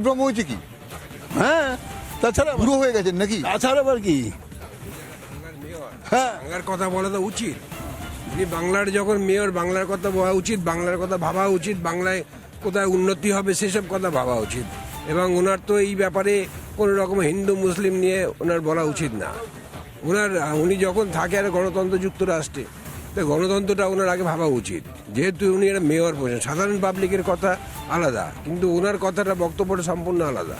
হতভ্রম হয়েছে কি? হ্যাঁ, তাছাড়া বুড়ো হয়ে গেছেন নাকি? তাছাড়া আবার কি? হ্যাঁ, বাংলার কথা বলা তো উচিত। উনি বাংলার যখন মেয়র, বাংলার কথা বলা উচিত, বাংলার কথা ভাবা উচিত, বাংলায় কোথায় উন্নতি হবে সেসব কথা ভাবা উচিত। এবং ওনার তো এই ব্যাপারে কোনো রকম হিন্দু মুসলিম নিয়ে ওনার বলা উচিত না। উনি যখন থাকে আর গণতন্ত্র যুক্তরাষ্ট্রে, তো গণতন্ত্রটা ওনার আগে ভাবা উচিত। যেহেতু উনি একটা মেয়র বসেন, সাধারণ পাবলিকের কথা আলাদা, কিন্তু ওনার কথাটা বক্তব্যটা সম্পূর্ণ আলাদা।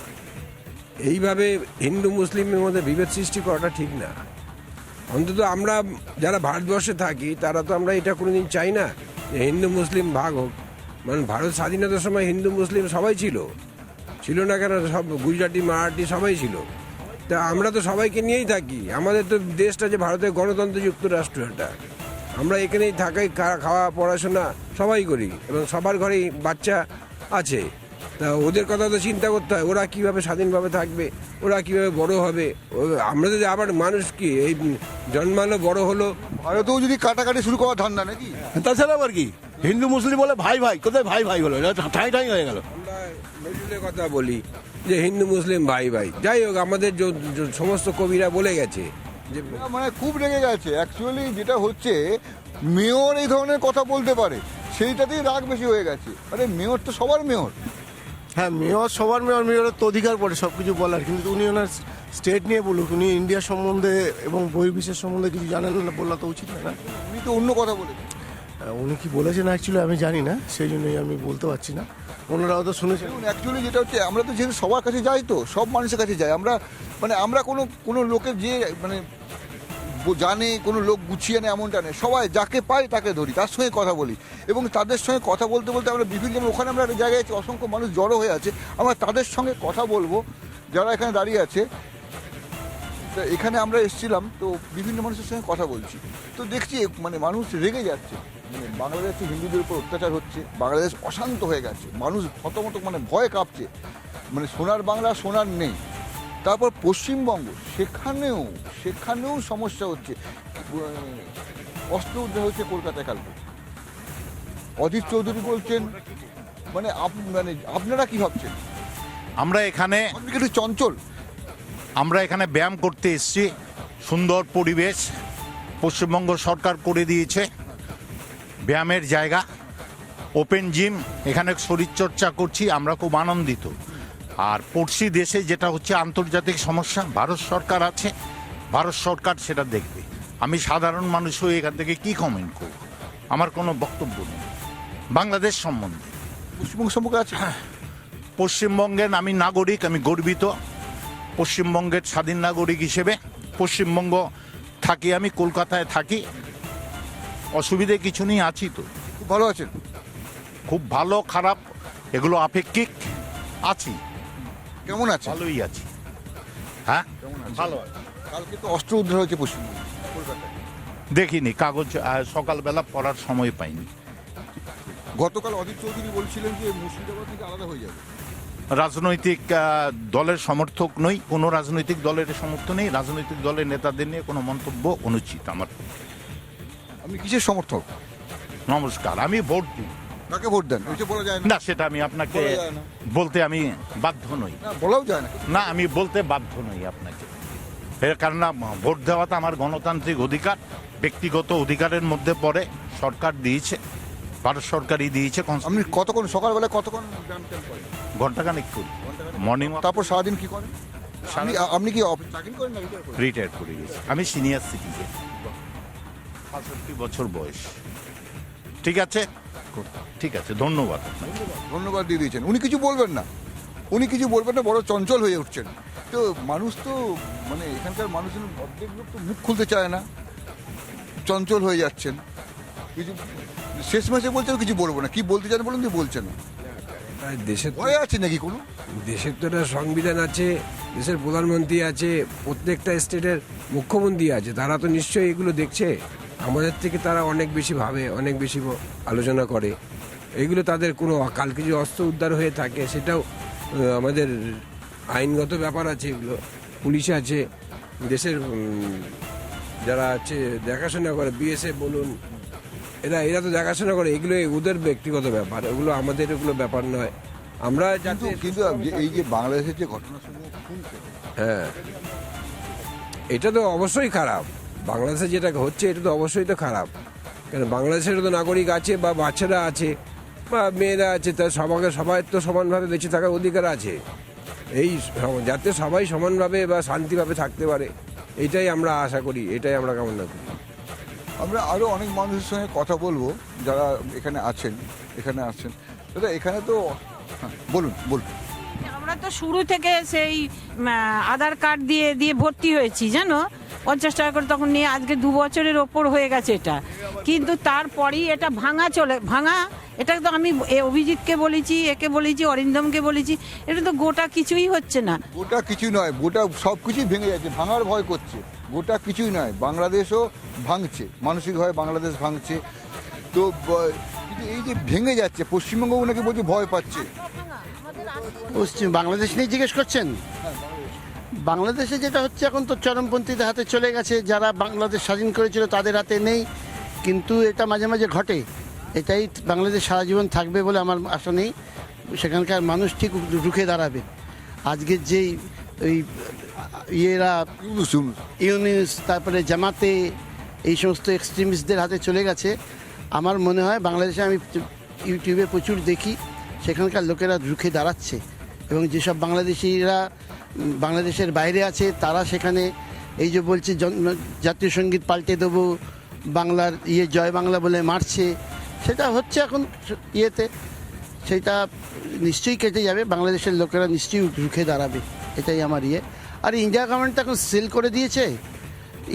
এইভাবে হিন্দু মুসলিমের মধ্যে বিভেদ সৃষ্টি করাটা ঠিক না। অন্তত আমরা যারা ভারতবর্ষে থাকি তারা তো আমরা এটা কোনোদিন চাই না যে হিন্দু মুসলিম ভাগ হোক। মানে ভারত স্বাধীনতার সময় হিন্দু মুসলিম সবাই ছিল না কেন? সব গুজরাটি, মারাঠি সবাই ছিল। তা আমরা তো সবাইকে নিয়েই থাকি। আমাদের তো দেশটা যে ভারতের গণতন্ত্র যুক্তরাষ্ট্র, এটা আমরা এখানেই থাকাই, খাওয়া পড়াশোনা সবাই করি এবং সবার ঘরেই বাচ্চা আছে। তা ওদের কথা তো চিন্তা করতে হয়, ওরা কিভাবে স্বাধীনভাবে থাকবে, ওরা কিভাবে বড় হবে। আমরা যদি আবার মানুষ কি এই জন্মালো বড় হলো। ভারতেও যদি কাটাকাটি শুরু করা ধান্দা নাকি? তাছাড়া আবার কি? হিন্দু মুসলিম বলে ভাই ভাই, কোথায় ভাই ভাই হলো? ঠাই ঠাই হয়ে গেল। আমরা নজরুলের কথা বলি যে হিন্দু মুসলিম ভাই ভাই, যাই হোক আমাদের সমস্ত কবিরা বলে গেছে যে মানে খুব রেগে গেছে। অ্যাকচুয়ালি যেটা হচ্ছে, মেয়র এই ধরনের কথা বলতে পারে, সেইটাতেই রাগ বেশি হয়ে গেছে। আরে মেয়র তো সবার মেয়র। হ্যাঁ, মেয়র সবার মেয়র, মেয়রের তো অধিকার পড়ে সব কিছু বলার, কিন্তু উনি ওনার স্টেট নিয়ে বলুক। উনি ইন্ডিয়া সম্বন্ধে এবং বহির্বিশ্বের সম্বন্ধে কিছু জানেন না, বলা তো উচিত না। উনি তো অন্য কথা বলেছেন। উনি কি বলেছেন অ্যাকচুয়ালি আমি জানি না, সেই জন্যই আমি বলতে পারছি না। ওনারাও তো শুনেছেন। অ্যাকচুয়ালি যেটা হচ্ছে, আমরা তো যেহেতু সবার কাছে যাই, তো সব মানুষের কাছে যাই আমরা। মানে আমরা কোনো লোকের যে মানে জানে কোনো লোক গুছিয়ে নেয় এমনটা নেই। সবাই যাকে পাই তাকে ধরি, তার সঙ্গে কথা বলি। এবং তাদের সঙ্গে কথা বলতে বলতে আমরা বিভিন্ন, যেমন ওখানে আমরা একটা জায়গায় আছি, অসংখ্য মানুষ জড়ো হয়ে আছে, আমরা তাদের সঙ্গে কথা বলবো যারা এখানে দাঁড়িয়ে আছে। তো এখানে আমরা এসেছিলাম, তো বিভিন্ন মানুষের সঙ্গে কথা বলছি, তো দেখছি মানে মানুষ রেগে যাচ্ছে। মানে বাংলাদেশে হিন্দুদের উপর অত্যাচার হচ্ছে, বাংলাদেশ অশান্ত হয়ে গেছে, মানুষ হতমত মানে ভয় কাঁপছে। মানে সোনার বাংলা সোনার নেই। তারপর পশ্চিমবঙ্গ, সেখানেও সমস্যা হচ্ছে। অস্ত্র উদ্ধার হচ্ছে কলকাতায় কালকে। অজিত চৌধুরী বলছেন, মানে আপনারা কি ভাবছেন? আমরা এখানে একটু চঞ্চল। আমরা এখানে ব্যায়াম করতে এসেছি। সুন্দর পরিবেশ পশ্চিমবঙ্গ সরকার করে দিয়েছে, ব্যায়ামের জায়গা, ওপেন জিম, এখানে শরীরচর্চা করছি, আমরা খুব আনন্দিত। আর পড়শি দেশে যেটা হচ্ছে আন্তর্জাতিক সমস্যা, ভারত সরকার আছে, ভারত সরকার সেটা দেখবে। আমি সাধারণ মানুষ হয়ে এখান থেকে কি কমেন্ট করব? আমার কোনো বক্তব্য নেই বাংলাদেশ সম্বন্ধে। পশ্চিমবঙ্গ সম্পর্কে আছে। পশ্চিমবঙ্গের আমি নাগরিক, আমি গর্বিত পশ্চিমবঙ্গের স্বাধীন নাগরিক হিসেবে। পশ্চিমবঙ্গ থাকি, আমি কলকাতায় থাকি, অসুবিধে কিছু নেই, আছি তো। খুব ভালো আছেন? খুব ভালো খারাপ এগুলো আপেক্ষিক, আছি। কেমন আছে? ভালোই আছি। হ্যাঁ, ভালো আছি। কালকে তো অস্ত্র উদ্ধার হয়েছে পশ্চিমবঙ্গে, কলকাতায়। দেখিনি কাগজ, সকালবেলা পড়ার সময় পাইনি। গতকাল অজিত চৌধুরী বলছিলেন যে মুর্শিদাবাদ থেকে আলাদা হয়ে যাবে। রাজনৈতিক দলের সমর্থক নই, কোনো রাজনৈতিক দলের সমর্থন নেই। রাজনৈতিক দলের নেতাদের নিয়ে কোনো মন্তব্য অনুচিত আমার। আপনি কিসের সমর্থক? নমস্কার, আমি ভোট দিই। কাকে ভোট দেন? ওইটা বলা যায় না। না, সেটা আমি আপনাকে বলা যায় না। বলতে আমি বাধ্য নই। না, বলাও যায় না। না, আমি বলতে বাধ্য নই আপনাকে। এর কারণ ভোট দেওয়াটা আমার গণতান্ত্রিক অধিকার, ব্যক্তিগত অধিকারের মধ্যে পড়ে। সরকার দিয়েছে, ভারত সরকারই দিয়েছে। আপনি কতক্ষণ সকালবেলা কতক্ষণ ব্যায়াম ট্যায়াম করেন? ঘন্টাখানেক করি মর্নিং ওয়াক। তারপর সারাদিন কি করেন? সারা- আপনি কি চাকরি করেন না রিটায়ার করেন? রিটায়ার করে গেছি। আমি সিনিয়র সিটিজেন, 65 বছর বয়স। ঠিক আছে, ঠিক আছে, ধন্যবাদ। ধন্যবাদ দিয়ে দিয়েছেন। উনি কিছু বলবেন না, বড় চঞ্চল হয়ে উঠছেন। তো মানুষ তো মানে এখানকার মানুষজন অর্ধেক লোক তো মুখ খুলতে চায় না, চঞ্চল হয়ে যাচ্ছেন। কিছু শেষ মাসে বলছেন কিছু বলবো না, কি বলতে চান বলুন, দিয়ে বলছেন না। দেশের ভয় আছে নাকি কোনো? দেশের তো একটা সংবিধান আছে, দেশের প্রধানমন্ত্রী আছে, প্রত্যেকটা স্টেটের মুখ্যমন্ত্রী আছে, তারা তো নিশ্চয়ই এগুলো দেখছে। আমাদের থেকে তারা অনেক বেশি ভাবে, অনেক বেশি আলোচনা করে। এগুলো তাদের কোনো, কালকে যে অস্ত্র উদ্ধার হয়ে থাকে সেটাও আমাদের আইনগত ব্যাপার আছে, এগুলো পুলিশ আছে, দেশের যারা আছে দেখাশোনা করে, বিএসএফ বলুন, এরা তো দেখাশোনা করে। এগুলো ওদের ব্যক্তিগত ব্যাপার, ওগুলো আমাদের এগুলো ব্যাপার নয়। আমরা কিন্তু যাতে কিন্তু এই যে বাংলাদেশের যে ঘটনাসমূহ শুনছে, হ্যাঁ, এটা তো অবশ্যই খারাপ। বাংলাদেশে যেটা হচ্ছে এটা তো অবশ্যই তো খারাপ। কেন বাংলাদেশের তো নাগরিক আছে বা বাচ্চারা আছে বা মেয়েরা আছে, তা সবাই তো সমানভাবে বেঁচে থাকার অধিকার আছে। এই যাতে সবাই সমানভাবে বা শান্তিভাবে থাকতে পারে, এটাই আমরা আশা করি, এটাই আমরা কামনা করি। আমরা আরো অনেক মানুষের সঙ্গে কথা বলবো যারা এখানে আছেন। দাদা এখানে তো বলুন। আমরা তো শুরু থেকে সেই আধার কার্ড দিয়ে ভর্তি হয়েছি, জানো, 50 টাকা করে তখন নিয়ে আজকে 2 বছরের ওপর হয়ে গেছে এটা। কিন্তু তারপরেই এটা ভাঙা। এটা তো আমি অভিজিৎকে বলেছি, একে বলেছি, অরিন্দমকে বলেছি, এটা তো গোটা কিছুই হচ্ছে না। গোটা কিছু নয়, গোটা সব কিছুই ভেঙে যাচ্ছে, ভাঙার ভয় করছে। গোটা কিছুই নয়, বাংলাদেশও ভাঙছে, মানসিকভাবে বাংলাদেশ ভাঙছে। তো কিন্তু এই যে ভেঙে যাচ্ছে, পশ্চিমবঙ্গ নাকি বলছে ভয় পাচ্ছে। পশ্চিম বাংলাদেশ নিয়ে জিজ্ঞেস করছেন? বাংলাদেশে যেটা হচ্ছে এখন তো চরমপন্থীদের হাতে চলে গেছে, যারা বাংলাদেশ স্বাধীন করেছিল তাদের হাতে নেই, কিন্তু এটা মাঝে মাঝে ঘটে। এটাই বাংলাদেশ সারা জীবন থাকবে বলে আমার আশা নেই। সেখানকার মানুষ ঠিক রুখে দাঁড়াবে। আজকের যেই ওই ইয়েরা ইউনিস, তারপরে জামাতে, এই সমস্ত এক্সট্রিমিস্টদের হাতে চলে গেছে। আমার মনে হয় বাংলাদেশে, আমি ইউটিউবে প্রচুর দেখি, সেখানকার লোকেরা রুখে দাঁড়াচ্ছে। এবং যেসব বাংলাদেশিরা বাংলাদেশের বাইরে আছে তারা সেখানে এই যে বলছে জাতীয় সঙ্গীত পাল্টে দেবো, বাংলার জয় বাংলা বলে মারছে, সেটা হচ্ছে এখন ইয়েতে। সেটা নিশ্চয়ই কেটে যাবে, বাংলাদেশের লোকেরা নিশ্চয়ই রুখে দাঁড়াবে, এটাই আমার ইয়ে। আর ইন্ডিয়া গভর্নমেন্ট এখন সেল করে দিয়েছে।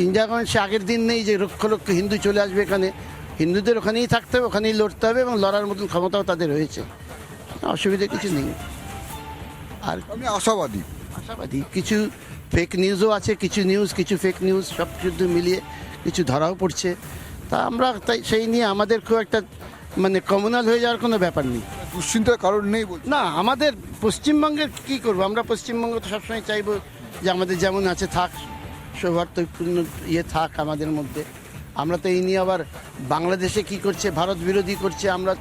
ইন্ডিয়া গভর্নমেন্ট সে আগের দিন নেই যে লক্ষ লক্ষ হিন্দু চলে আসবে এখানে। হিন্দুদের ওখানেই থাকতে হবে, ওখানেই লড়তে হবে, এবং লড়ার মতন ক্ষমতাও তাদের হয়েছে। অসুবিধা কিছু নেই। আর আমি আশাবাদী। কিছু ফেক নিউজও আছে, কিছু ফেক নিউজ, সব কিছু মিলিয়ে কিছু ধরাও পড়ছে। তা আমরা তাই সেই নিয়ে আমাদের খুব একটা কমিউনাল হয়ে যাওয়ার কোনো ব্যাপার নেই, দুশ্চিন্তার কারণ নেই বলছি। না। আমাদের পশ্চিমবঙ্গের কি করব, আমরা পশ্চিমবঙ্গ তো সবসময় চাইবো যে আমাদের যেমন আছে থাক, সৌহার্দ্যপূর্ণ থাক আমাদের মধ্যে। আমরা তো এই নিয়ে আবার বাংলাদেশে কি করছে, ভারত বিরোধী করছে, আমরা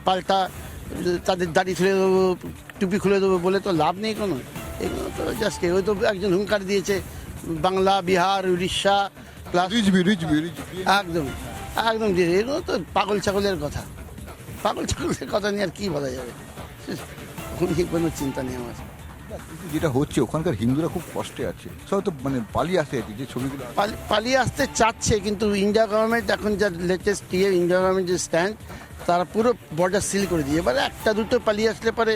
পাল্টা তাদের দাড়ি খুলে দেবো, টুপি খুলে দেবো বলে তো লাভ নেই কোনো। এগুলো তো জাস্ট ওই তো একজন হুঙ্কার দিয়েছে, বাংলা, বিহার, উড়িষ্যা প্লাস একদম এগুলো তো পাগল ছাগলের কথা নিয়ে আর কি বলা যাবে। কোনো চিন্তা নেই আমার। যেটা হচ্ছে ওখানকার হিন্দুরা খুব কষ্টে আছে, সব তো পালিয়ে আসতে আছে, যে ছবিগুলো পালিয়ে আসতে চাচ্ছে, কিন্তু ইন্ডিয়া গভর্নমেন্ট এখন যা লেটেস্ট ইন্ডিয়া গভর্নমেন্ট যে স্ট্যান্ড, তারা পুরো বর্ডার সিল করে দিয়ে, এবারে একটা দুটো পালিয়ে আসলে পারে,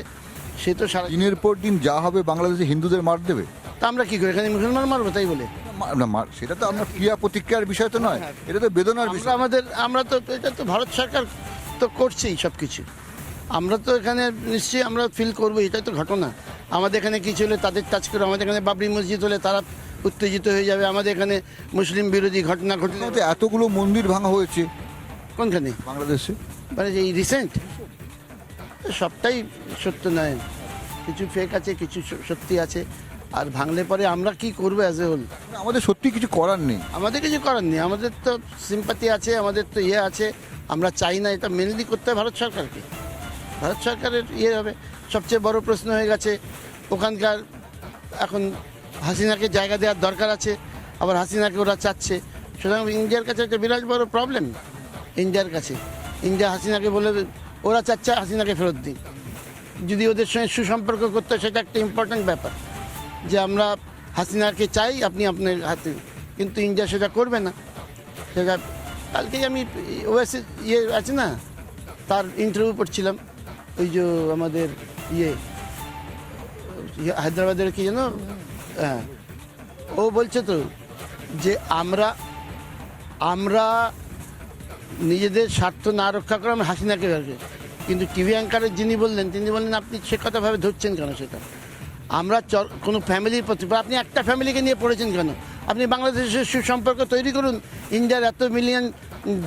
সে তো সারা দিনের পর দিন যা হবে বাংলাদেশে হিন্দুদের মার দেবে। তা আমরা কি করি, এখানে মুসলমান মারবো তাই বলে? সেটা তো আমরা ক্রিয়া প্রতিক্রিয়ার বিষয় তো নয়, এটা তো বেদনার বিষয়। আমরা তো এটা তো ভারত সরকার তো করছেই সব কিছু। আমরা তো এখানে নিশ্চয়ই আমরা ফিল করবো, এটাই তো ঘটনা। আমাদের এখানে কিছু হলে তাদের টাচ করে, আমাদের এখানে বাবরি মসজিদ হলে তারা উত্তেজিত হয়ে যাবে, আমাদের এখানে মুসলিম বিরোধী ঘটনা ঘটলে। এতগুলো মন্দির ভাঙা হয়েছে কোনখানে? বাংলাদেশে। এই রিসেন্ট সবটাই সত্য নয়, কিছু ফেক আছে, কিছু সত্যি আছে। আর ভাঙলে পরে আমরা কি করবো অ্যাজ এ হোল? আমাদের সত্যি কিছু করার নেই, আমাদের তো সিম্পাথি আছে, আমাদের তো আছে। আমরা চাই না, এটা মেনলি করতে হবে ভারত সরকারকে। ভারত সরকারের হবে। সবচেয়ে বড় প্রশ্ন হয়ে গেছে ওখানকার, এখন হাসিনাকে জায়গা দেওয়ার দরকার আছে, আবার হাসিনাকে ওরা চাচ্ছে। সুতরাং ইন্ডিয়ার কাছে একটা বিরাট বড় প্রবলেম। ইন্ডিয়া হাসিনাকে বলে, ওরা চাচ্ছে হাসিনাকে ফেরত দিই। যদি ওদের সঙ্গে সুসম্পর্ক করতে, সেটা একটা ইম্পর্ট্যান্ট ব্যাপার, যে আমরা হাসিনাকে চাই, আপনি আপনার হাতে। কিন্তু ইন্ডিয়া সেটা করবে না। সেটা কালকেই আমি ওএসএ আছে না, তার ইন্টারভিউ পড়ছিলাম। ওই যে আমাদের হায়দ্রাবাদের কি যেন, হ্যাঁ, ও বলছে তো যে আমরা নিজেদের স্বার্থ না রক্ষা করে আমরা হাসিনাকে রাখি। কিন্তু টিভি অ্যাঙ্কারের যিনি বললেন, তিনি বললেন আপনি সে কথাভাবে ধরছেন কেন? সেটা আমরা কোনো ফ্যামিলির প্রতি, আপনি একটা ফ্যামিলিকে নিয়ে পড়েছেন কেন? আপনি বাংলাদেশের সুসম্পর্ক তৈরি করুন। ইন্ডিয়ার $1 মিলিয়ন,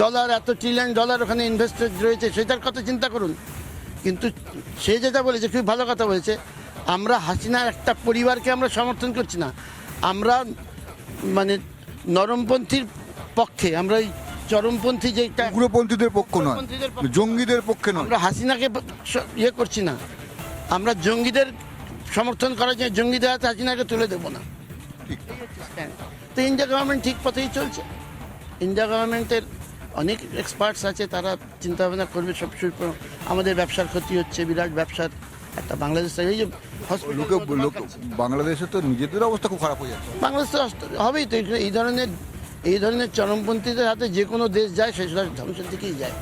$1 ট্রিলিয়ন ওখানে ইনভেস্টেড রয়েছে, সেটার কথা চিন্তা করুন। কিন্তু সে যেটা বলেছে, খুব ভালো কথা বলেছে, আমরা হাসিনার একটা পরিবারকে আমরা সমর্থন করছি না। আমরা নরমপন্থীর পক্ষে, আমরা ওই চরমপন্থী যে উগ্রপন্থীদের পক্ষ নয়, জঙ্গিদের পক্ষে নয়। আমরা হাসিনাকে করছি না। আমরা জঙ্গিদের সমর্থন করার জন্য জঙ্গিদের হাতে হাসিনাকে তুলে দেবো না। এই হচ্ছে stand। তো ইন্ডিয়া গভর্নমেন্ট ঠিক পথেই চলছে। ইন্ডিয়া গভর্নমেন্টের অনেক এক্সপার্টস আছে, তারা চিন্তা ভাবনা করবে। সব আমাদের ব্যবসার ক্ষতি হচ্ছে, বিরাট ব্যবসার একটা বাংলাদেশ এই যে লোকে বাংলাদেশে তো নিজেদের অবস্থা খুব খারাপ হয়ে যাচ্ছে। বাংলাদেশ তো হবেই তো। এই ধরনের চরমপন্থীদের হাতে যে কোনো দেশ যায় সেটা ধ্বংসের দিকেই যায়।